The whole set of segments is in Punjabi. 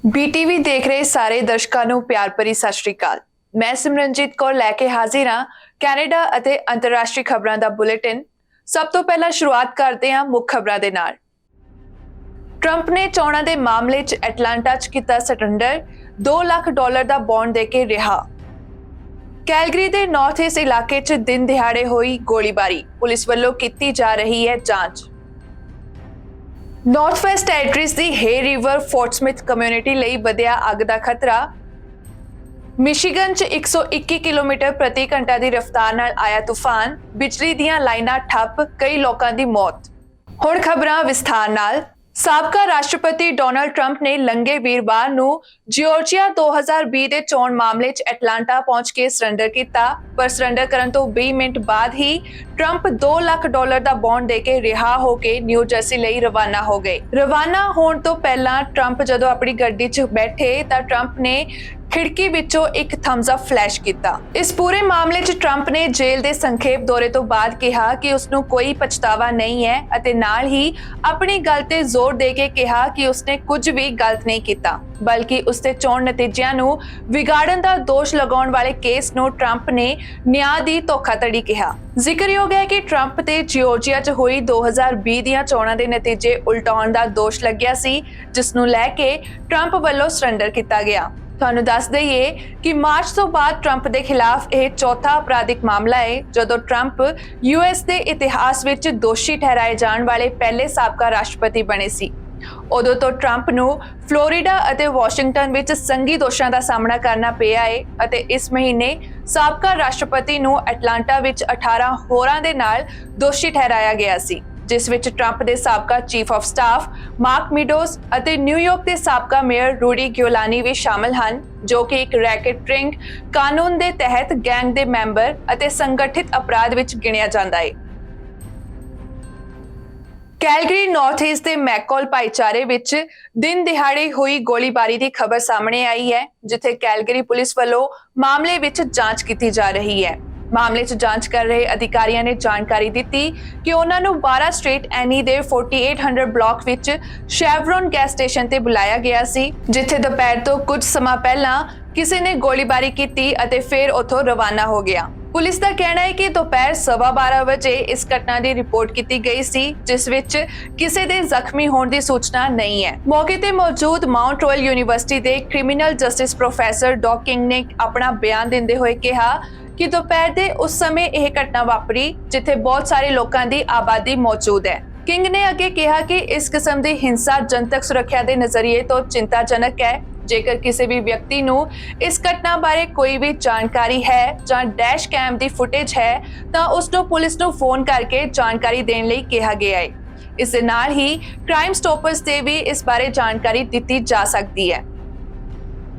BTV देख रहे ਸਾਰੇ ਦਰਸ਼ਕਾਂ ਨੂੰ ਪਿਆਰ ਭਰੀ ਸਤਿ ਸ਼੍ਰੀ ਅਕਾਲ। ਮੈਂ ਸਿਮਰਨਜੀਤ ਕੌਰ ਲੈ ਕੇ ਹਾਜ਼ਰ ਹਾਂ ਕੈਨੇਡਾ ਅਤੇ ਅੰਤਰਰਾਸ਼ਟਰੀ ਖਬਰਾਂ ਦਾ ਬੁਲੇਟਿਨ। ਸਭ ਤੋਂ ਪਹਿਲਾਂ ਸ਼ੁਰੂਆਤ ਕਰਦੇ ਹਾਂ ਮੁੱਖ ਖਬਰਾਂ ਦੇ ਨਾਲ। ਟਰੰਪ ਨੇ ਚੋਣਾਂ ਦੇ ਮਾਮਲੇ 'ਚ ਐਟਲਾਂਟਾ 'ਚ ਕੀਤਾ ਸਰੈਂਡਰ, $2 ਲੱਖ ਦਾ ਬੌਂਡ ਦੇ ਕੇ ਰਿਹਾ। ਕੈਲਗਰੀ ਦੇ ਨਾਰਥ ਈਸਟ ਇਲਾਕੇ 'ਚ ਦਿਨ ਦਿਹਾੜੇ ਹੋਈ ਗੋਲੀਬਾਰੀ, ਪੁਲਿਸ ਵੱਲੋਂ ਕੀਤੀ ਜਾ ਰਹੀ ਹੈ ਜਾਂਚ। ਨਾਰਥ ਵੈਸਟ ਟੈਰੀਟਰੀਜ਼ ਦੀ ਹੇ ਰਿਵਰ ਫੋਰਟ ਸਮਿਥ ਕਮਿਊਨਿਟੀ ਲਈ ਵਧਿਆ ਅੱਗ ਦਾ ਖਤਰਾ। ਮਿਸ਼ੀਗਨ 'ਚ 121 ਕਿਲੋਮੀਟਰ ਪ੍ਰਤੀ ਘੰਟਾ ਦੀ ਰਫ਼ਤਾਰ ਨਾਲ ਆਇਆ ਤੂਫਾਨ, ਬਿਜਲੀ ਦੀਆਂ ਲਾਈਨਾਂ ਠੱਪ, ਕਈ ਲੋਕਾਂ ਦੀ ਮੌਤ। ਹੁਣ ਖਬਰਾਂ ਵਿਸਥਾਰ ਨਾਲ। ਸਾਬਕਾ ਰਾਸ਼ਟਰਪਤੀ ਡੋਨਾਲਡ ਟਰੰਪ ਨੇ ਲੰਘੇ ਵੀਰਵਾਰ ਨੂੰ ਜਿਓਰਜੀਆ 2020 ਦੇ ਚੋਣ ਮਾਮਲੇ 'ਚ ਐਟਲਾਂਟਾ ਪਹੁੰਚ ਕੇ ਸਰੈਂਡਰ ਕੀਤਾ, ਪਰ ਸਰੈਂਡਰ ਕਰਨ ਤੋਂ 20 ਮਿੰਟ ਬਾਅਦ ਹੀ ਟਰੰਪ $2 ਲੱਖ ਦਾ ਬੌਂਡ ਦੇ ਕੇ ਰਿਹਾ ਹੋ ਕੇ ਨਿਊ ਜਰਸੀ ਲਈ ਰਵਾਨਾ ਹੋ ਗਏ। ਰਵਾਨਾ ਹੋਣ ਤੋਂ ਪਹਿਲਾਂ ਟਰੰਪ ਜਦੋਂ ਆਪਣੀ ਗੱਡੀ 'ਚ ਬੈਠੇ ਤਾਂ ਟਰੰਪ ਨੇ ਖਿੜਕੀ ਵਿੱਚੋਂ ਇੱਕ ਥੰਬਸ ਅਪ ਫਲੈਸ਼ ਕੀਤਾ। ਇਸ ਪੂਰੇ ਮਾਮਲੇ 'ਚ ਟਰੰਪ ਨੇ ਜੇਲ੍ਹ ਦੇ ਸੰਖੇਪ ਦੌਰੇ ਤੋਂ ਬਾਅਦ ਕਿਹਾ ਕਿ ਉਸ ਨੂੰ ਕੋਈ ਪਛਤਾਵਾ ਨਹੀਂ ਹੈ ਅਤੇ ਨਾਲ ਹੀ ਆਪਣੀ ਗੱਲ ਤੇ ਜ਼ੋਰ ਦੇ ਕੇ ਕਿਹਾ ਕਿ ਉਸਨੇ ਕੁਝ ਵੀ ਗਲਤ ਨਹੀਂ ਕੀਤਾ, ਬਲਕਿ ਉਸਦੇ ਚੋਣ ਨਤੀਜਿਆਂ ਨੂੰ ਵਿਗਾੜਨ ਦਾ ਦੋਸ਼ ਲਗਾਉਣ ਵਾਲੇ ਕੇਸ ਨੂੰ ਟਰੰਪ ਨੇ ਨਿਆਂ ਦੀ ਧੋਖਾਧੜੀ ਕਿਹਾ। ਜ਼ਿਕਰਯੋਗ ਹੈ ਕਿ ਟਰੰਪ ਤੇ ਜਿਓਰਜੀਆ 'ਚ ਹੋਈ 2020 ਦੀਆਂ ਚੋਣਾਂ ਦੇ ਨਤੀਜੇ ਉਲਟਾਉਣ ਦਾ ਦੋਸ਼ ਲੱਗਿਆ ਸੀ, ਜਿਸ ਨੂੰ ਲੈ ਕੇ ਟਰੰਪ ਵੱਲੋਂ ਸਰੈਂਡਰ ਕੀਤਾ ਗਿਆ। ਤੁਹਾਨੂੰ ਦੱਸ ਦਈਏ ਕਿ ਮਾਰਚ ਤੋਂ ਬਾਅਦ ਟਰੰਪ ਦੇ ਖਿਲਾਫ ਇਹ ਚੌਥਾ ਅਪਰਾਧਿਕ ਮਾਮਲਾ ਹੈ, ਜਦੋਂ ਟਰੰਪ US ਦੇ ਇਤਿਹਾਸ ਵਿੱਚ ਦੋਸ਼ੀ ਠਹਿਰਾਏ ਜਾਣ ਵਾਲੇ ਪਹਿਲੇ ਸਾਬਕਾ ਰਾਸ਼ਟਰਪਤੀ ਬਣੇ ਸੀ। ਉਦੋਂ ਤੋਂ ਟਰੰਪ ਨੂੰ ਫਲੋਰੀਡਾ ਅਤੇ ਵਾਸ਼ਿੰਗਟਨ ਵਿੱਚ ਸੰਘੀ ਦੋਸ਼ਾਂ ਦਾ ਸਾਹਮਣਾ ਕਰਨਾ ਪਿਆ ਹੈ ਅਤੇ ਇਸ ਮਹੀਨੇ ਸਾਬਕਾ ਰਾਸ਼ਟਰਪਤੀ ਨੂੰ ਐਟਲਾਂਟਾ ਵਿੱਚ 18 ਹੋਰਾਂ ਦੇ ਨਾਲ ਦੋਸ਼ੀ ਠਹਿਰਾਇਆ ਗਿਆ ਸੀ, ਜਿਸ ਵਿੱਚ ਟਰੰਪ ਦੇ ਸਾਬਕਾ ਚੀਫ ਆਫ ਸਟਾਫ ਮਾਰਕ ਮੀਡੋਜ਼ ਅਤੇ ਨਿਊਯਾਰਕ ਦੇ ਸਾਬਕਾ ਮੇਅਰ ਰੂਡੀ ਗਿਓਲਾਨੀ ਵੀ ਸ਼ਾਮਲ ਹਨ, ਜੋ ਕਿ ਇੱਕ ਰੈਕੇਟਰਿੰਗ ਕਾਨੂੰਨ ਦੇ ਤਹਿਤ ਗੈਂਗ ਦੇ ਮੈਂਬਰ ਅਤੇ ਸੰਗਠਿਤ ਅਪਰਾਧ ਵਿੱਚ ਗਿਣਿਆ ਜਾਂਦਾ ਹੈ। ਕੈਲਗਰੀ ਨਾਰਥ ਈਸਟ ਦੇ ਮੈਕੌਲ ਭਾਈਚਾਰੇ ਵਿੱਚ ਦਿਨ ਦਿਹਾੜੇ ਹੋਈ ਗੋਲੀਬਾਰੀ ਦੀ ਖਬਰ ਸਾਹਮਣੇ ਆਈ ਹੈ, ਜਿੱਥੇ ਕੈਲਗਰੀ ਪੁਲਿਸ ਵੱਲੋਂ ਮਾਮਲੇ ਵਿੱਚ ਜਾਂਚ ਕੀਤੀ ਜਾ ਰਹੀ ਹੈ। ਮਾਮਲੇ 'ਚ ਜਾਂਚ ਕਰ ਰਹੇ ਅਧਿਕਾਰੀਆਂ ਨੇ ਜਾਣਕਾਰੀ ਦਿੱਤੀ ਕਿ ਉਹਨਾਂ ਨੂੰ 12 ਸਟਰੀਟ ਐਨੀ ਦੇ 4800 ਬਲਾਕ ਵਿੱਚ ਸ਼ੈਵਰੋਨ ਗੈਸ ਸਟੇਸ਼ਨ ਤੇ ਬੁਲਾਇਆ ਗਿਆ ਸੀ, ਜਿੱਥੇ ਦੁਪਹਿਰ ਤੋਂ ਕੁਝ ਸਮਾਂ ਪਹਿਲਾਂ ਕਿਸੇ ਨੇ ਗੋਲੀਬਾਰੀ ਕੀਤੀ ਅਤੇ ਫਿਰ ਉੱਥੋਂ ਰਵਾਨਾ ਹੋ ਗਿਆ। ਪੁਲਿਸ ਦਾ ਕਹਿਣਾ ਹੈ ਕਿ ਦੁਪਹਿਰ 12:15 ਵਜੇ ਇਸ ਘਟਨਾ ਦੀ ਰਿਪੋਰਟ ਕੀਤੀ ਗਈ ਸੀ, ਜਿਸ ਵਿੱਚ ਕਿਸੇ ਦੇ ਜ਼ਖਮੀ ਹੋਣ ਦੀ ਸੂਚਨਾ ਨਹੀਂ ਹੈ। ਮੌਕੇ ਤੇ ਮੌਜੂਦ ਮਾਊਂਟ ਰੋਇਲ ਯੂਨੀਵਰਸਿਟੀ ਦੇ criminal justice professor dog king ਨੇ ਆਪਣਾ ਬਿਆਨ ਦਿੰਦੇ ਹੋਏ ਕਿਹਾ ਕਿ ਦੁਪਹਿਰ ਦੇ ਉਸ ਸਮੇਂ ਇਹ ਘਟਨਾ ਵਾਪਰੀ ਜਿੱਥੇ ਬਹੁਤ ਸਾਰੇ ਲੋਕਾਂ ਦੀ ਆਬਾਦੀ ਮੌਜੂਦ ਹੈ। ਕਿੰਗ ਨੇ ਅੱਗੇ ਕਿਹਾ ਕਿ ਇਸ ਕਿਸਮ ਦੀ ਹਿੰਸਾ ਜਨਤਕ ਸੁਰੱਖਿਆ ਦੇ ਨਜ਼ਰੀਏ ਤੋਂ ਚਿੰਤਾਜਨਕ ਹੈ। ਜੇਕਰ ਕਿਸੇ ਵੀ ਵਿਅਕਤੀ ਨੂੰ ਇਸ ਘਟਨਾ ਬਾਰੇ ਕੋਈ ਵੀ ਜਾਣਕਾਰੀ ਹੈ ਜਾਂ ਡੈਸ਼ ਕੈਮ ਦੀ ਫੁਟੇਜ ਹੈ ਤਾਂ ਉਸ ਨੂੰ ਪੁਲਿਸ ਨੂੰ ਫੋਨ ਕਰਕੇ ਜਾਣਕਾਰੀ ਦੇਣ ਲਈ ਕਿਹਾ ਗਿਆ ਹੈ। ਇਸ ਦੇ ਨਾਲ ਹੀ ਕ੍ਰਾਈਮ ਸਟੋਪਰਸ ਤੇ ਵੀ ਇਸ ਬਾਰੇ ਜਾਣਕਾਰੀ ਦਿੱਤੀ ਜਾ ਸਕਦੀ ਹੈ।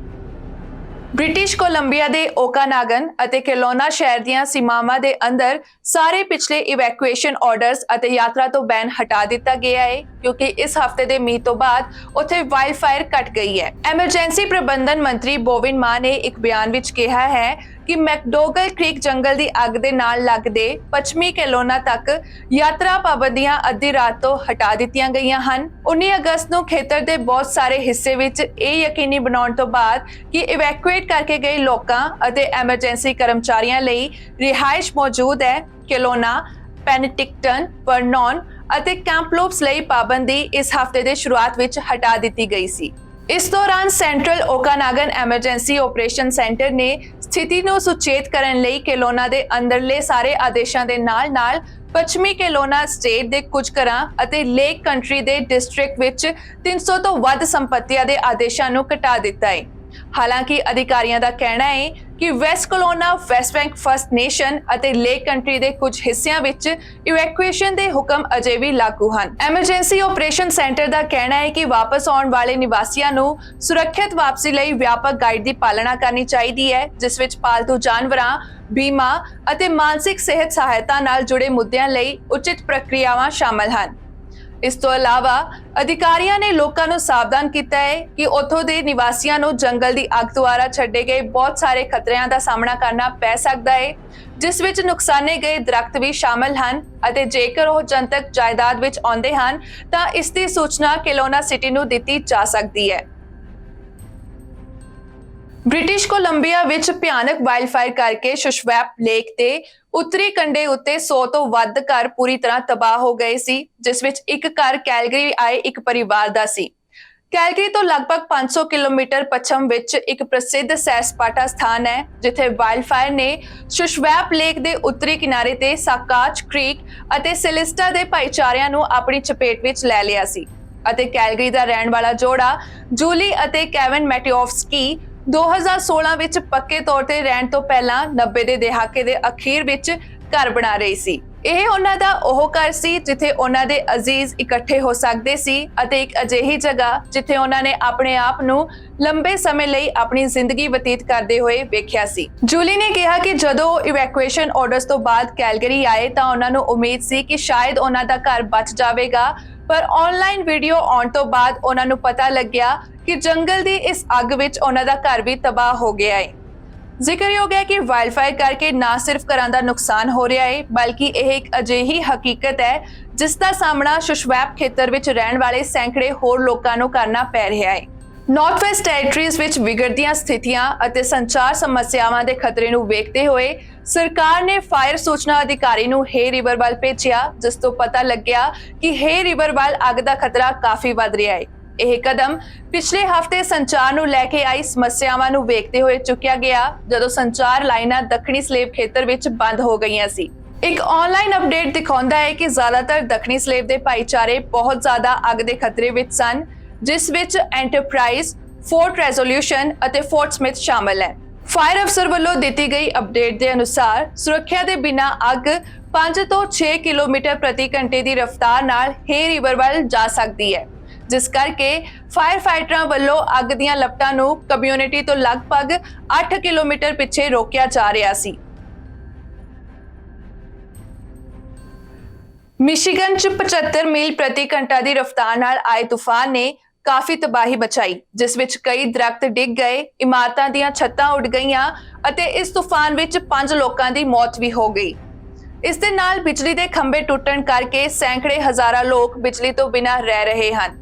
ਬ੍ਰਿਟਿਸ਼ ਕੋਲੰਬੀਆ ਦੇ ਓਕਾਨਾਗਨ ਅਤੇ ਕੈਲੋਨਾ ਸ਼ਹਿਰ ਦੀਆਂ ਸੀਮਾਵਾਂ ਦੇ ਅੰਦਰ ਸਾਰੇ ਪਿਛਲੇ ਇਵੈਕੂਏਸ਼ਨ ਆਰਡਰਸ ਅਤੇ ਯਾਤਰਾ ਤੋਂ ਬੈਨ ਹਟਾ ਦਿੱਤਾ ਗਿਆ ਹੈ, ਕਿਉਂਕਿ ਇਸ ਹਫਤੇ ਦੇ ਮੀਂਹ ਤੋਂ ਬਾਅਦ ਉੱਥੇ ਵਾਈਲਡ ਫਾਇਰ ਘਟ ਗਈ ਹੈ। ਐਮਰਜੈਂਸੀ ਪ੍ਰਬੰਧਨ ਮੰਤਰੀ ਬੋਵਿਨ ਮਾਂ ਨੇ ਇੱਕ ਬਿਆਨ ਵਿੱਚ ਕਿਹਾ ਹੈ ਕਿ ਮੈਕਡੋਗਲ ਕ੍ਰੀਕ ਜੰਗਲ ਦੀ ਅੱਗ ਦੇ ਨਾਲ ਲੱਗਦੇ ਪੱਛਮੀ ਕੈਲੋਨਾ ਤੱਕ ਯਾਤਰਾ ਪਾਬੰਦੀਆਂ ਅੱਧੀ ਰਾਤ ਤੋਂ ਹਟਾ ਦਿੱਤੀਆਂ ਗਈਆਂ ਹਨ। 19 ਅਗਸਤ ਨੂੰ ਖੇਤਰ ਦੇ ਬਹੁਤ ਸਾਰੇ ਹਿੱਸੇ ਵਿੱਚ ਇਹ ਯਕੀਨੀ ਬਣਾਉਣ ਤੋਂ ਬਾਅਦ ਕਿ ਇਵੈਕੂਏਟ ਕਰਕੇ ਗਏ ਲੋਕਾਂ ਅਤੇ ਐਮਰਜੈਂਸੀ ਕਰਮਚਾਰੀਆਂ ਲਈ ਰਿਹਾਇਸ਼ ਮੌਜੂਦ ਹੈ, ਕੈਲੋਨਾ, ਪੈਨਟਿਕਟਨ, ਵਰਨੌਨ ਅਤੇ ਕੈਂਪਲੋਪਸ ਲਈ ਪਾਬੰਦੀ ਇਸ ਹਫਤੇ ਦੇ ਸ਼ੁਰੂਆਤ ਵਿੱਚ ਹਟਾ ਦਿੱਤੀ ਗਈ ਸੀ। ਇਸ ਦੌਰਾਨ ਸੈਂਟਰਲ ਓਕਾਨਾਗਨ ਐਮਰਜੈਂਸੀ ਆਪਰੇਸ਼ਨ ਸੈਂਟਰ ਨੇ ਸਥਿਤੀ ਨੂੰ ਸੁਚੇਤ ਕਰਨ ਲਈ ਕੈਲੋਨਾ ਦੇ ਅੰਦਰਲੇ ਸਾਰੇ ਆਦੇਸ਼ਾਂ ਦੇ ਨਾਲ-ਨਾਲ ਪੱਛਮੀ ਕੈਲੋਨਾ ਸਟੇਟ ਦੇ ਕੁਝ ਘਰਾਂ ਅਤੇ ਲੇਕ ਕੰਟਰੀ ਦੇ ਡਿਸਟ੍ਰਿਕਟ ਵਿੱਚ 300 ਤੋਂ ਵੱਧ ਸੰਪਤੀਆਂ ਦੇ ਆਦੇਸ਼ਾਂ ਨੂੰ ਘਟਾ ਦਿੱਤਾ ਹੈ। ਹਾਲਾਂਕਿ ਅਧਿਕਾਰੀਆਂ ਦਾ ਕਹਿਣਾ ਹੈ ਕਿ West Kelowna, West Bank First Nation ਅਤੇ ਲੇਕ ਕੰਟਰੀ ਦੇ ਕੁਝ ਹਿੱਸਿਆਂ ਵਿੱਚ ਇਵੈਕੂਏਸ਼ਨ ਦੇ ਹੁਕਮ ਅਜੇ ਵੀ ਲਾਗੂ ਹਨ। ਐਮਰਜੈਂਸੀ ਆਪਰੇਸ਼ਨ ਸੈਂਟਰ ਦਾ ਕਹਿਣਾ ਹੈ ਕਿ ਵਾਪਸ ਆਉਣ ਵਾਲੇ ਨਿਵਾਸੀਆਂ ਨੂੰ ਸੁਰੱਖਿਅਤ ਵਾਪਸੀ ਲਈ ਵਿਆਪਕ ਗਾਈਡ ਦੀ ਪਾਲਣਾ ਕਰਨੀ ਚਾਹੀਦੀ ਹੈ, ਜਿਸ ਵਿੱਚ ਪਾਲਤੂ ਜਾਨਵਰਾਂ, ਬੀਮਾ ਅਤੇ ਮਾਨਸਿਕ ਸਿਹਤ ਸਹਾਇਤਾ ਨਾਲ ਜੁੜੇ ਮੁੱਦਿਆਂ ਲਈ ਉਚਿਤ ਪ੍ਰਕਿਰਿਆਵਾਂ ਸ਼ਾਮਲ ਹਨ। ਇਸ ਤੋਂ ਇਲਾਵਾ ਅਧਿਕਾਰੀਆਂ ਨੇ ਲੋਕਾਂ ਨੂੰ ਸਾਵਧਾਨ ਕੀਤਾ ਹੈ ਕਿ ਉੱਥੋਂ ਦੇ ਨਿਵਾਸੀਆਂ ਨੂੰ ਜੰਗਲ ਦੀ ਅੱਗ ਦੁਆਰਾ ਛੱਡੇ ਗਏ ਬਹੁਤ ਸਾਰੇ ਖਤਰਿਆਂ ਦਾ ਸਾਹਮਣਾ ਕਰਨਾ ਪੈ ਸਕਦਾ ਹੈ, ਜਿਸ ਵਿੱਚ ਨੁਕਸਾਨੇ ਗਏ ਦਰਖਤ ਵੀ ਸ਼ਾਮਲ ਹਨ ਅਤੇ ਜੇਕਰ ਉਹ ਜਨਤਕ ਜਾਇਦਾਦ ਵਿੱਚ ਆਉਂਦੇ ਹਨ ਤਾਂ ਇਸ ਦੀ ਸੂਚਨਾ ਕੈਲੋਨਾ ਸਿਟੀ ਨੂੰ ਦਿੱਤੀ ਜਾ ਸਕਦੀ ਹੈ। ਬ੍ਰਿਟਿਸ਼ ਕੋਲੰਬੀਆ ਵਿੱਚ ਭਿਆਨਕ ਵਾਈਲਡਫਾਇਰ ਕਰਕੇ ਸ਼ੁਸ਼ਵੈਪ ਲੇਕ ਤੇ ਉੱਤਰੀ ਕੰਢੇ ਉੱਤੇ 100 ਤੋਂ ਵੱਧ ਘਰ ਪੂਰੀ ਤਰ੍ਹਾਂ ਤਬਾਹ ਹੋ ਗਏ ਸੀ, ਜਿਸ ਵਿੱਚ ਇੱਕ ਘਰ ਕੈਲਗਰੀ ਆਏ ਇੱਕ ਪਰਿਵਾਰ ਦਾ ਸੀ। ਕੈਲਗਰੀ ਤੋਂ ਲਗਭਗ 500 ਕਿਲੋਮੀਟਰ ਪੱਛਮ ਵਿੱਚ ਇੱਕ ਪ੍ਰਸਿੱਧ ਸੈਰ ਸਪਾਟਾ ਸਥਾਨ ਹੈ, ਜਿੱਥੇ ਵਾਈਲਡਫਾਇਰ ਨੇ ਸ਼ੁਸ਼ਵੈਪ ਲੇਕ ਦੇ ਉੱਤਰੀ ਕਿਨਾਰੇ ਤੇ ਸਾਕਾਚ ਕ੍ਰੀਕ ਅਤੇ ਸਿਲਿਸਟਾ ਦੇ ਭਾਈਚਾਰਿਆਂ ਨੂੰ ਆਪਣੀ ਚਪੇਟ ਵਿੱਚ ਲੈ ਲਿਆ ਸੀ ਅਤੇ ਕੈਲਗਰੀ ਦਾ ਰਹਿਣ ਵਾਲਾ ਜੋੜਾ ਜੂਲੀ ਅਤੇ ਕੈਵਨ ਮੈਟਿਓਵਸਕੀ 2016 ਵਿੱਚ ਪੱਕੇ ਤੌਰ ਤੇ ਰਹਿਣ ਤੋਂ ਪਹਿਲਾਂ 90 ਦੇ ਦਹਾਕੇ ਦੇ ਅਖੀਰ ਵਿੱਚ ਘਰ ਬਣਾ ਰਹੀ ਸੀ। ਇਹ ਉਹਨਾਂ ਦਾ ਉਹ ਘਰ ਸੀ ਜਿੱਥੇ ਉਹਨਾਂ ਦੇ ਅਜ਼ੀਜ਼ ਇਕੱਠੇ ਹੋ ਸਕਦੇ ਸੀ ਅਤੇ ਇੱਕ ਅਜਿਹੀ ਜਗ੍ਹਾ ਜਿੱਥੇ ਉਹਨਾਂ ਨੇ ਆਪਣੇ ਆਪ ਨੂੰ ਲੰਬੇ ਸਮੇਂ ਲਈ ਆਪਣੀ ਜ਼ਿੰਦਗੀ ਬਤੀਤ ਕਰਦੇ ਹੋਏ ਵੇਖਿਆ ਸੀ। ਜੂਲੀ ਨੇ ਕਿਹਾ ਕਿ ਜਦੋਂ ਇਵੈਕੂਏਸ਼ਨ ਆਰਡਰਸ ਤੋਂ ਬਾਅਦ ਕੈਲਗਰੀ ਆਏ ਤਾਂ ਉਹਨਾਂ ਨੂੰ ਉਮੀਦ ਸੀ ਕਿ ਸ਼ਾਇਦ ਉਹਨਾਂ ਦਾ ਘਰ ਬਚ ਜਾਵੇਗਾ, ਪਰ ਆਨਲਾਈਨ ਵੀਡੀਓ ਆਉਣ ਤੋਂ ਬਾਅਦ ਉਹਨਾਂ ਨੂੰ ਪਤਾ ਲੱਗਿਆ ਕਿ ਜੰਗਲ ਦੀ ਇਸ ਅੱਗ ਵਿੱਚ ਉਹਨਾਂ ਦਾ ਘਰ ਵੀ ਤਬਾਹ ਹੋ ਗਿਆ ਹੈ। ਜ਼ਿਕਰਯੋਗ ਹੈ ਕਿ ਵਾਈਲਡਫਾਇਰ ਕਰਕੇ ਨਾ ਸਿਰਫ ਘਰਾਂ ਦਾ ਨੁਕਸਾਨ ਹੋ ਰਿਹਾ ਹੈ, ਬਲਕਿ ਇਹ ਇੱਕ ਅਜਿਹੀ ਹਕੀਕਤ ਹੈ ਜਿਸ ਦਾ ਸਾਹਮਣਾ ਸ਼ੁਸ਼ਵੈਪ ਖੇਤਰ ਵਿੱਚ ਰਹਿਣ ਵਾਲੇ ਸੈਂਕੜੇ ਹੋਰ ਲੋਕਾਂ ਨੂੰ ਕਰਨਾ ਪੈ ਰਿਹਾ ਹੈ। ਨਾਰਥ ਵੈਸਟ ਟੈਰੀਟਰੀਜ਼ ਵਿੱਚ ਵਿਗੜਦੀਆਂ ਸਥਿਤੀਆਂ ਅਤੇ ਸੰਚਾਰ ਸਮੱਸਿਆਵਾਂ ਦੇ ਖਤਰੇ ਨੂੰ ਵੇਖਦੇ ਹੋਏ ਸਰਕਾਰ ਨੇ ਫਾਇਰ ਸੂਚਨਾ ਅਧਿਕਾਰੀ ਨੂੰ ਹੇ ਰਿਵਰ ਵੱਲ ਭੇਜਿਆ, ਜਿਸ ਤੋਂ ਪਤਾ ਲੱਗਿਆ ਕਿ ਹੇ ਰਿਵਰ ਵੱਲ ਅੱਗ ਦਾ ਖਤਰਾ ਕਾਫੀ ਵੱਧ ਰਿਹਾ ਹੈ। ਇਹ ਕਦਮ ਪਿਛਲੇ ਹਫ਼ਤੇ ਸੰਚਾਰ ਨੂੰ ਲੈ ਕੇ ਆਈ ਸਮੱਸਿਆਵਾਂ ਨੂੰ ਵੇਖਦੇ ਹੋਏ ਚੁੱਕਿਆ ਗਿਆ, ਜਦੋਂ ਸੰਚਾਰ ਲਾਈਨਾਂ ਦੱਖਣੀ ਸਲੇਵ ਖੇਤਰ ਵਿੱਚ ਬੰਦ ਹੋ ਗਈਆਂ ਸੀ। ਇੱਕ ਆਨਲਾਈਨ ਅਪਡੇਟ ਦਿਖਾਉਂਦਾ ਹੈ ਕਿ ਜ਼ਿਆਦਾਤਰ ਦੱਖਣੀ ਸਲੇਵ ਦੇ ਭਾਈਚਾਰੇ ਬਹੁਤ ਜ਼ਿਆਦਾ ਅੱਗ ਦੇ ਖਤਰੇ ਵਿੱਚ ਸਨ, ਜਿਸ ਵਿੱਚ ਐਂਟਰਪ੍ਰਾਈਜ਼, ਫੋਰਟ ਰੈਜ਼ੋਲੂਸ਼ਨ ਅਤੇ ਫੋਰਟ ਸਮਿਥ ਸ਼ਾਮਲ ਹੈ। ਫਾਇਰ ਅਫਸਰ ਵੱਲੋਂ ਦਿੱਤੀ ਗਈ ਅਪਡੇਟ ਦੇ ਅਨੁਸਾਰ ਸੁਰੱਖਿਆ ਦੇ ਬਿਨਾਂ ਅੱਗ 5 ਤੋਂ 6 ਕਿਲੋਮੀਟਰ ਪ੍ਰਤੀ ਘੰਟੇ ਦੀ ਰਫ਼ਤਾਰ ਨਾਲ ਹੇ ਰਿਵਰ ਵੱਲ ਜਾ ਸਕਦੀ ਹੈ, ਜਿਸ ਕਰਕੇ ਫਾਇਰ ਫਾਈਟਰਾਂ ਵੱਲੋਂ ਅੱਗ ਦੀਆਂ ਲਪਟਾਂ ਨੂੰ ਕਮਿਊਨਿਟੀ ਤੋਂ ਲਗਭਗ 8 ਕਿਲੋਮੀਟਰ ਪਿੱਛੇ ਰੋਕਿਆ ਜਾ ਰਿਹਾ ਸੀ। ਮਿਸ਼ੀਗਨ 'ਚ 75 ਮੀਲ ਪ੍ਰਤੀ ਘੰਟਾ ਦੀ ਰਫ਼ਤਾਰ ਨਾਲ ਆਏ ਤੂਫਾਨ ਨੇ ਕਾਫੀ ਤਬਾਹੀ ਮਚਾਈ, ਜਿਸ ਵਿੱਚ ਕਈ ਦਰਖਤ ਡਿੱਗ ਗਏ, ਇਮਾਰਤਾਂ ਦੀਆਂ ਛੱਤਾਂ ਉੱਡ ਗਈਆਂ ਅਤੇ ਇਸ ਤੂਫਾਨ ਵਿੱਚ 5 ਲੋਕਾਂ ਦੀ ਮੌਤ ਵੀ ਹੋ ਗਈ। ਇਸ ਦੇ ਨਾਲ ਬਿਜਲੀ ਦੇ ਖੰਭੇ ਟੁੱਟਣ ਕਰਕੇ ਸੈਂਕੜੇ ਹਜ਼ਾਰਾਂ ਲੋਕ ਬਿਜਲੀ ਤੋਂ ਬਿਨਾਂ ਰਹਿ ਰਹੇ ਹਨ।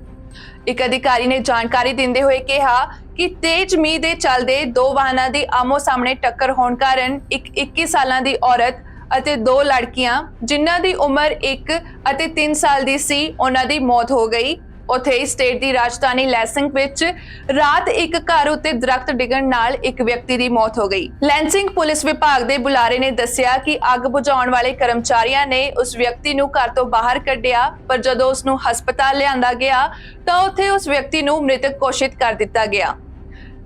ਇੱਕ ਅਧਿਕਾਰੀ ਨੇ ਜਾਣਕਾਰੀ ਦਿੰਦੇ ਹੋਏ ਕਿਹਾ ਕਿ ਤੇਜ਼ ਮੀਂਹ ਦੇ ਚੱਲਦੇ 2 ਵਾਹਨਾਂ ਦੀ ਆਮੋ ਸਾਹਮਣੇ ਟੱਕਰ ਹੋਣ ਕਾਰਨ ਇੱਕ 21 ਸਾਲਾਂ ਦੀ ਔਰਤ ਅਤੇ 2 ਲੜਕੀਆਂ, ਜਿਨ੍ਹਾਂ ਦੀ ਉਮਰ 1 ਅਤੇ 3 ਸਾਲ ਦੀ ਸੀ, ਉਹਨਾਂ ਦੀ ਮੌਤ ਹੋ ਗਈ। ਉੱਥੇ ਹੀ ਸਟੇਟ ਦੀ ਰਾਜਧਾਨੀ ਲੈਂਸਿੰਗ ਵਿੱਚ ਰਾਤ ਇੱਕ ਘਰ ਉੱਤੇ ਦਰਖਤ ਡਿੱਗਣ ਨਾਲ ਇੱਕ ਵਿਅਕਤੀ ਦੀ ਮੌਤ ਹੋ ਗਈ। ਲੈਂਸਿੰਗ ਪੁਲਿਸ ਵਿਭਾਗ ਦੇ ਬੁਲਾਰੇ ਨੇ ਦੱਸਿਆ ਕਿ ਅੱਗ ਬੁਝਾਉਣ ਵਾਲੇ ਕਰਮਚਾਰੀਆਂ ਨੇ ਉਸ ਵਿਅਕਤੀ ਨੂੰ ਘਰ ਤੋਂ ਬਾਹਰ ਕੱਢਿਆ, ਪਰ ਜਦੋਂ ਉਸ ਨੂੰ ਹਸਪਤਾਲ ਲਿਆਂਦਾ ਗਿਆ ਤਾਂ ਉੱਥੇ ਉਸ ਵਿਅਕਤੀ ਨੂੰ ਮ੍ਰਿਤਕ ਘੋਸ਼ਿਤ ਕਰ ਦਿੱਤਾ ਗਿਆ।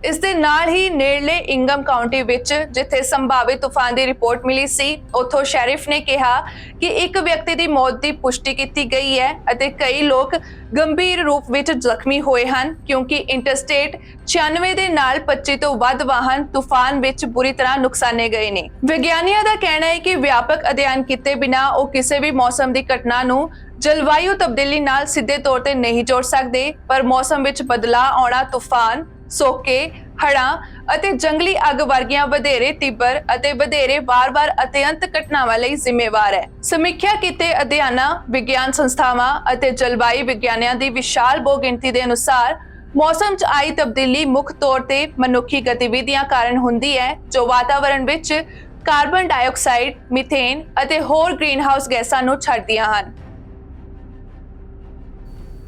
ਇਸ ਦੇ ਨਾਲ ਹੀ ਨੇੜਲੇ ਇੰਗਮ ਕਾਉਂਟੀ ਵਿੱਚ ਜਿੱਥੇ ਸੰਭਾਵਿਤ ਤੂਫਾਨ ਦੀ ਰਿਪੋਰਟ ਮਿਲੀ ਸੀ, ਉੱਥੋਂ ਸ਼ੈਰਿਫ ਨੇ ਕਿਹਾ ਕਿ ਇੱਕ ਵਿਅਕਤੀ ਦੀ ਮੌਤ ਦੀ ਪੁਸ਼ਟੀ ਕੀਤੀ ਗਈ ਹੈ ਅਤੇ ਕਈ ਲੋਕ ਗੰਭੀਰ ਰੂਪ ਵਿੱਚ ਜ਼ਖਮੀ ਹੋਏ ਹਨ, ਕਿਉਂਕਿ ਇੰਟਰਸਟੇਟ 96 ਦੇ ਨਾਲ 25 ਤੋਂ ਵੱਧ ਵਾਹਨ ਤੂਫਾਨ ਵਿੱਚ ਬੁਰੀ ਤਰ੍ਹਾਂ ਨੁਕਸਾਨੇ ਗਏ ਨੇ। ਵਿਗਿਆਨੀਆਂ ਦਾ ਕਹਿਣਾ ਹੈ ਕਿ ਵਿਆਪਕ ਅਧਿਐਨ ਕੀਤੇ ਬਿਨਾਂ ਉਹ ਕਿਸੇ ਵੀ ਮੌਸਮ ਦੀ ਘਟਨਾ ਨੂੰ ਜਲਵਾਯੂ ਤਬਦੀਲੀ ਨਾਲ ਸਿੱਧੇ ਤੌਰ ਤੇ ਨਹੀਂ ਜੋੜ ਸਕਦੇ, ਪਰ ਮੌਸਮ ਵਿੱਚ ਬਦਲਾਅ ਆਉਣਾ ਤੂਫਾਨ, ਸੋਕੇ, ਹੜ੍ਹਾਂ ਅਤੇ ਜੰਗਲੀ ਅੱਗ ਵਰਗੀਆਂ ਵਧੇਰੇ ਤੀਬਰ ਅਤੇ ਵਧੇਰੇ ਵਾਰ-ਵਾਰ ਅਤਿਅੰਤ ਘਟਨਾਵਾਂ ਲਈ ਜ਼ਿੰਮੇਵਾਰ ਹੈ। ਸਮੀਖਿਆ ਕੀਤੇ ਅਧਿਐਨਾਂ, ਵਿਗਿਆਨ ਸੰਸਥਾਵਾਂ ਅਤੇ ਜਲਵਾਯੂ ਵਿਗਿਆਨੀਆਂ ਦੀ ਵਿਸ਼ਾਲ ਬਹੁਗਿਣਤੀ ਦੇ ਅਨੁਸਾਰ ਮੌਸਮ 'ਚ ਆਈ ਤਬਦੀਲੀ ਮੁੱਖ ਤੌਰ ਤੇ ਮਨੁੱਖੀ ਗਤੀਵਿਧੀਆਂ ਕਾਰਨ ਹੁੰਦੀ ਹੈ, ਜੋ ਵਾਤਾਵਰਣ ਵਿੱਚ ਕਾਰਬਨ ਡਾਈਆਕਸਾਈਡ, ਮੀਥੇਨ ਅਤੇ ਹੋਰ ਗ੍ਰੀਨਹਾਊਸ ਗੈਸਾਂ ਨੂੰ ਛੱਡਦੀਆਂ ਹਨ।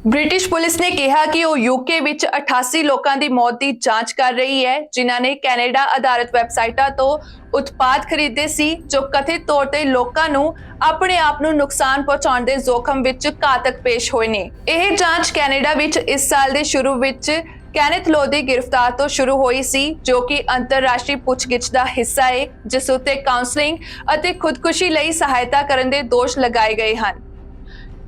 ਬ੍ਰਿਟਿਸ਼ ਪੁਲਿਸ ਨੇ ਕਿਹਾ ਕਿ ਉਹ ਯੂਕੇ ਵਿੱਚ 88 ਲੋਕਾਂ ਦੀ ਮੌਤ ਦੀ ਜਾਂਚ ਕਰ ਰਹੀ ਹੈ, ਜਿਨ੍ਹਾਂ ਨੇ ਕੈਨੇਡਾ ਆਧਾਰਿਤ ਵੈਬਸਾਈਟਾਂ ਤੋਂ ਉਤਪਾਦ ਖਰੀਦੇ ਸੀ, ਜੋ ਕਥਿਤ ਤੌਰ ਤੇ ਲੋਕਾਂ ਨੂੰ ਆਪਣੇ ਆਪ ਨੂੰ ਨੁਕਸਾਨ ਪਹੁੰਚਾਉਣ ਦੇ ਜ਼ੋਖਮ ਵਿੱਚ ਘਾਤਕ ਪੇਸ਼ ਹੋਏ ਨੇ। ਇਹ ਜਾਂਚ ਕੈਨੇਡਾ ਵਿੱਚ ਇਸ ਸਾਲ ਦੇ ਸ਼ੁਰੂ ਵਿੱਚ ਕੈਨੇਥ ਲੋ ਦੀ ਗ੍ਰਿਫਤਾਰ ਤੋਂ ਸ਼ੁਰੂ ਹੋਈ ਸੀ, ਜੋ ਕਿ ਅੰਤਰਰਾਸ਼ਟਰੀ ਪੁੱਛਗਿੱਛ ਦਾ ਹਿੱਸਾ ਹੈ, ਜਿਸ ਉੱਤੇ ਕਾਉਂਸਲਿੰਗ ਅਤੇ ਖੁਦਕੁਸ਼ੀ ਲਈ ਸਹਾਇਤਾ ਕਰਨ ਦੇ ਦੋਸ਼ ਲਗਾਏ ਗਏ ਹਨ।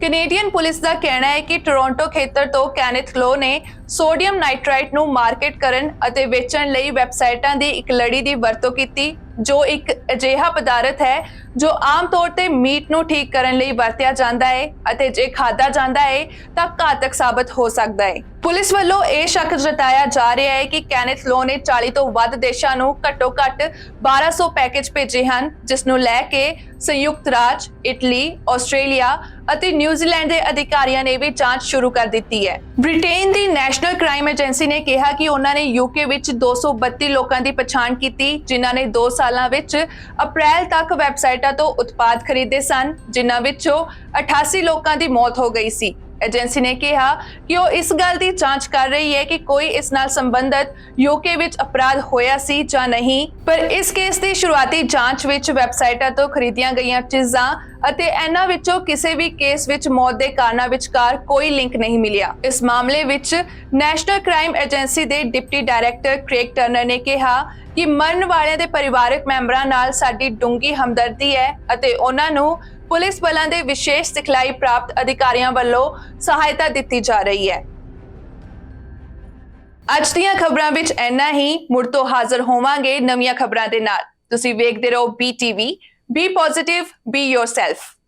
ਕੈਨੇਡੀਅਨ ਪੁਲਿਸ ਦਾ ਕਹਿਣਾ ਹੈ ਕਿ ਟੋਰਾਂਟੋ ਖੇਤਰ ਤੋਂ ਕੈਨੇਥ ਲੋ ਨੇ ਸੋਡੀਅਮ ਨਾਈਟ੍ਰਾਈਟ ਨੂੰ ਮਾਰਕੀਟ ਕਰਨ ਅਤੇ ਵੇਚਣ ਲਈ ਵੈਬਸਾਈਟਾਂ ਦੀ ਇੱਕ ਲੜੀ ਦੀ ਵਰਤੋਂ ਕੀਤੀ, ਜੋ ਇੱਕ ਅਜਿਹਾ ਪਦਾਰਥ ਹੈ ਜੋ ਆਮ ਤੌਰ ਤੇ ਮੀਟ ਨੂੰ ਠੀਕ ਕਰਨ ਲਈ ਵਰਤਿਆ ਜਾਂਦਾ ਹੈ ਅਤੇ ਜੇ ਖਾਧਾ ਜਾਂਦਾ ਹੈ ਤਾਂ ਘਾਤਕ ਸਾਬਤ ਹੋ ਸਕਦਾ ਹੈ। ਪੁਲਿਸ ਵੱਲੋਂ ਇਹ ਸ਼ੱਕ ਜਤਾਇਆ ਜਾ ਰਿਹਾ ਹੈ ਕਿ ਕੈਨੇਥ ਲੋ ਨੇ 40 ਤੋਂ ਵੱਧ ਦੇਸ਼ਾਂ ਨੂੰ ਘੱਟੋ-ਘੱਟ 1200 ਪੈਕੇਜ ਭੇਜੇ ਹਨ, ਜਿਸ ਨੂੰ ਲੈ ਕੇ ਸੰਯੁਕਤ ਰਾਜ, ਇਟਲੀ, ਆਸਟ੍ਰੇਲੀਆ ਅਤੇ ਨਿਊਜ਼ੀਲੈਂਡ ਦੇ ਅਧਿਕਾਰੀਆਂ ਨੇ ਵੀ ਜਾਂਚ ਸ਼ੁਰੂ ਕਰ ਦਿੱਤੀ ਹੈ। ਬ੍ਰਿਟੇਨ ਦੀ ਨੈਸ਼ਨਲ ਕ੍ਰਾਈਮ ਏਜੰਸੀ ਨੇ ਕਿਹਾ ਕਿ ਉਹਨਾਂ ਨੇ ਯੂਕੇ ਵਿੱਚ 232 ਲੋਕਾਂ ਦੀ ਪਛਾਣ ਕੀਤੀ, ਜਿਨ੍ਹਾਂ ਨੇ 2 ਸਾਲਾਂ ਵਿੱਚ ਅਪ੍ਰੈਲ ਤੱਕ ਵੈਬਸਾਈਟਾਂ ਤੋਂ ਉਤਪਾਦ ਖਰੀਦੇ ਸਨ, ਜਿਨ੍ਹਾਂ ਵਿੱਚੋਂ 88 ਲੋਕਾਂ ਦੀ ਮੌਤ ਹੋ ਗਈ ਸੀ। ਏਜੰਸੀ ਨੇ ਕਿਹਾ ਕਿ ਉਹ ਇਸ ਗੱਲ ਦੀ ਜਾਂਚ ਕਰ ਰਹੀ ਹੈ ਕਿ ਕੋਈ ਇਸ ਨਾਲ ਸੰਬੰਧਿਤ ਯੂਕੇ ਵਿੱਚ ਅਪਰਾਧ ਹੋਇਆ ਸੀ ਜਾਂ ਨਹੀਂ, ਪਰ ਇਸ ਕੇਸ ਦੀ ਸ਼ੁਰੂਆਤੀ ਜਾਂਚ ਵਿੱਚ ਵੈਬਸਾਈਟਾਂ ਤੋਂ ਖਰੀਦੀਆਂ ਗਈਆਂ ਚੀਜ਼ਾਂ ਅਤੇ ਇਹਨਾਂ ਵਿੱਚੋਂ ਕਿਸੇ ਵੀ ਕੇਸ ਵਿੱਚ ਮੌਤ ਦੇ ਕਾਰਨਾਂ ਵਿਚਕਾਰ ਕੋਈ ਲਿੰਕ ਨਹੀਂ ਮਿਲਿਆ। ਇਸ ਮਾਮਲੇ ਵਿੱਚ ਨੈਸ਼ਨਲ ਕ੍ਰਾਈਮ ਏਜੰਸੀ ਦੇ ਡਿਪਟੀ ਡਾਇਰੈਕਟਰ ਕ੍ਰੇਗ ਟਰਨਰ ਨੇ ਕਿਹਾ ਕਿ ਮਰਨ ਵਾਲਿਆਂ ਦੇ ਪਰਿਵਾਰਕ ਮੈਂਬਰਾਂ ਨਾਲ ਸਾਡੀ ਡੂੰਘੀ ਹਮਦਰਦੀ ਹੈ ਅਤੇ ਉਹਨਾਂ ਨੂੰ ਪੁਲਿਸ ਬਲਾਂ ਦੇ ਵਿਸ਼ੇਸ਼ ਸਿਖਲਾਈ ਪ੍ਰਾਪਤ ਅਧਿਕਾਰੀਆਂ ਵੱਲੋਂ ਸਹਾਇਤਾ ਦਿੱਤੀ ਜਾ ਰਹੀ ਹੈ। ਅੱਜ ਦੀਆਂ ਖਬਰਾਂ ਵਿੱਚ ਇੰਨਾ ਹੀ। ਮੁੜ ਤੋਂ ਹਾਜ਼ਰ ਹੋਵਾਂਗੇ ਨਵੀਆਂ ਖਬਰਾਂ ਦੇ ਨਾਲ। ਤੁਸੀਂ ਵੇਖਦੇ ਰਹੋ BTV। Be positive, be yourself.